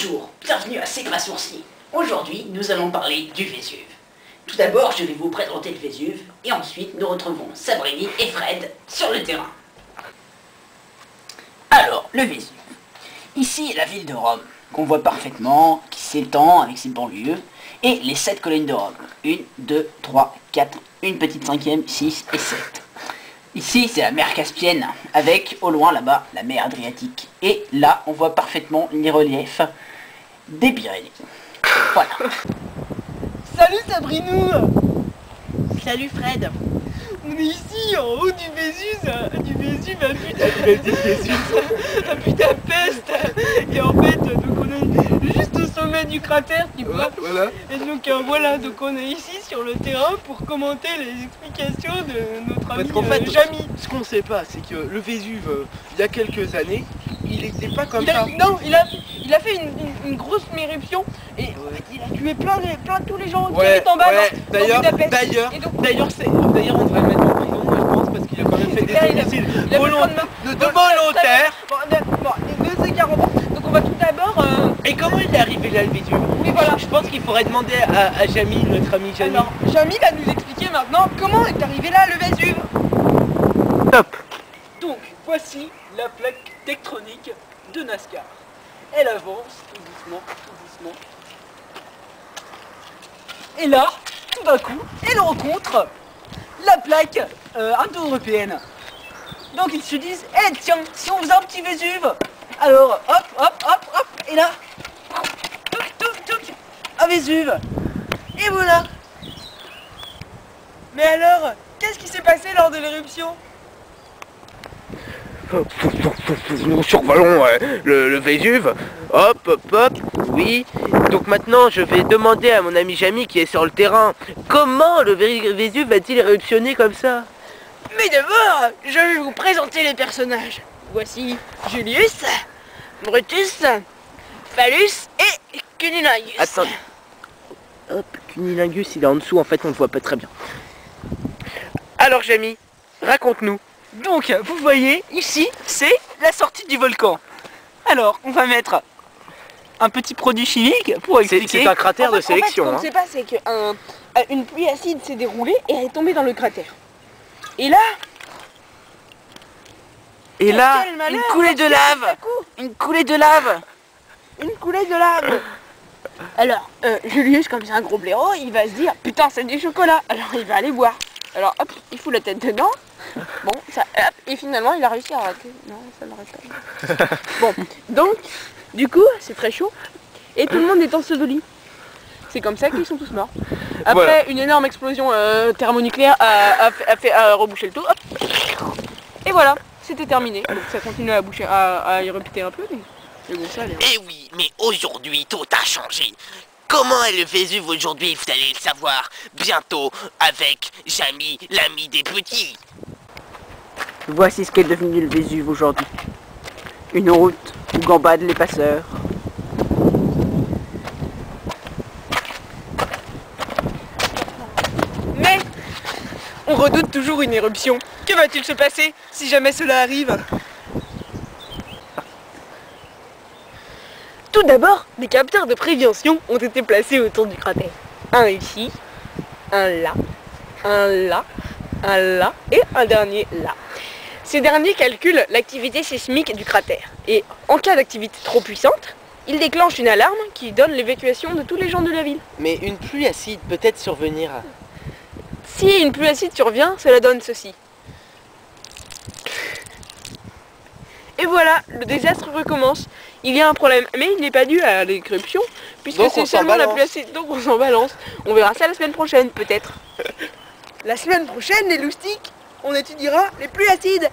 Bonjour, bienvenue à C'est Grâce Sourcil. Aujourd'hui, nous allons parler du Vésuve. Tout d'abord, je vais vous présenter le Vésuve et ensuite nous retrouvons Sabrini et Fred sur le terrain. Alors, le Vésuve. Ici, la ville de Rome, qu'on voit parfaitement, qui s'étend avec ses banlieues, et les 7 collines de Rome. 1, 2, 3, 4, une petite cinquième, 6 et 7. Ici, c'est la mer Caspienne, avec, au loin, là-bas, la mer Adriatique. Et là, on voit parfaitement les reliefs des Pyrénées. Voilà. Salut Sabrinou. Salut Fred. On est ici, en haut du Vésuve à Budapest. Et en fait, donc on est juste au sommet du cratère, tu vois. Voilà. Et donc voilà, donc on est ici sur le terrain pour commenter les explications de notre ami Parce qu'en fait, Jamy. ce qu'on sait pas, c'est que le Vésuve, il y a quelques années, il était pas comme ça. Il a fait une grosse éruption et en fait, il a tué plein de tous les gens qui Ouais, étaient en bas dans Budapest. D'ailleurs, Et donc, on devrait le mettre en prison, moi, je pense, parce qu'il a quand même fait des homicides volontaires. Bon, les 2h40. Donc on va tout d'abord... Et comment il est arrivé là, le Vésuve? Oui, voilà. Je pense qu'il faudrait demander à Jamy, notre ami Jamy. Alors, Jamy va nous expliquer maintenant comment est arrivé là le Vésuve. Top. Donc, voici la plaque tectonique de Nazca. Elle avance tout doucement, tout doucement. Et là, tout d'un coup, elle rencontre la plaque indo-européenne. Donc ils se disent, eh tiens, si on faisait un petit Vésuve. Alors, hop, hop, hop, hop, et là, touc, touc, touc, un Vésuve. Et voilà. Mais alors, qu'est-ce qui s'est passé lors de l'éruption? Nous survolons le Vésuve. Hop, hop, hop. Oui. Donc maintenant, je vais demander à mon ami Jamy qui est sur le terrain, comment le Vésuve va-t-il éruptionner comme ça? Mais d'abord, je vais vous présenter les personnages. Voici Julius, Brutus, Phallus et Cunilingus. Attends. Hop, Cunilingus, il est en dessous, en fait, on ne le voit pas très bien. Alors, Jamy, raconte-nous. Donc, vous voyez, ici, c'est la sortie du volcan. Alors, on va mettre un petit produit chimique pour expliquer. C'est un cratère de sélection. En fait, ce qu'on ne sait pas, c'est qu'une pluie acide s'est déroulée et elle est tombée dans le cratère. Et là, quel malheur, une coulée de lave. Une coulée de lave. une coulée de lave. Alors, Julius, comme c'est un gros blaireau, il va se dire, putain, c'est du chocolat. Alors, il va aller boire. Alors, hop, il fout la tête dedans. Bon, ça, hop, et finalement, il a réussi à arrêter. Non, ça n'arrête pas. Bon, donc, du coup, c'est très chaud. Et tout le monde est enseveli. C'est comme ça qu'ils sont tous morts. Après, Voilà. une énorme explosion thermonucléaire a rebouché le tout. Hop. Et voilà, c'était terminé. Donc ça continue à érupter un peu. Mais bon, ça allait. Eh oui, mais aujourd'hui, tout a changé. Comment est le Vésuve aujourd'hui, vous allez le savoir bientôt avec Jamy, l'ami des petits. Voici ce qu'est devenu le Vésuve aujourd'hui. Une route où gambadent les passeurs. Mais on redoute toujours une éruption. Que va-t-il se passer si jamais cela arrive? Tout d'abord, des capteurs de prévention ont été placés autour du cratère. Un ici, un là, un là, un là et un dernier là. Ces derniers calculent l'activité sismique du cratère. Et en cas d'activité trop puissante, ils déclenchent une alarme qui donne l'évacuation de tous les gens de la ville. Mais une pluie acide peut-être survenir. Si une pluie acide survient, cela donne ceci. Et voilà, le désastre recommence. Il y a un problème, mais il n'est pas dû à l'éruption, puisque Donc c'est on s'en seulement la balance. pluie acide. Donc on s'en balance. On verra ça la semaine prochaine, peut-être. La semaine prochaine, les loustiques, on étudiera les pluies acides.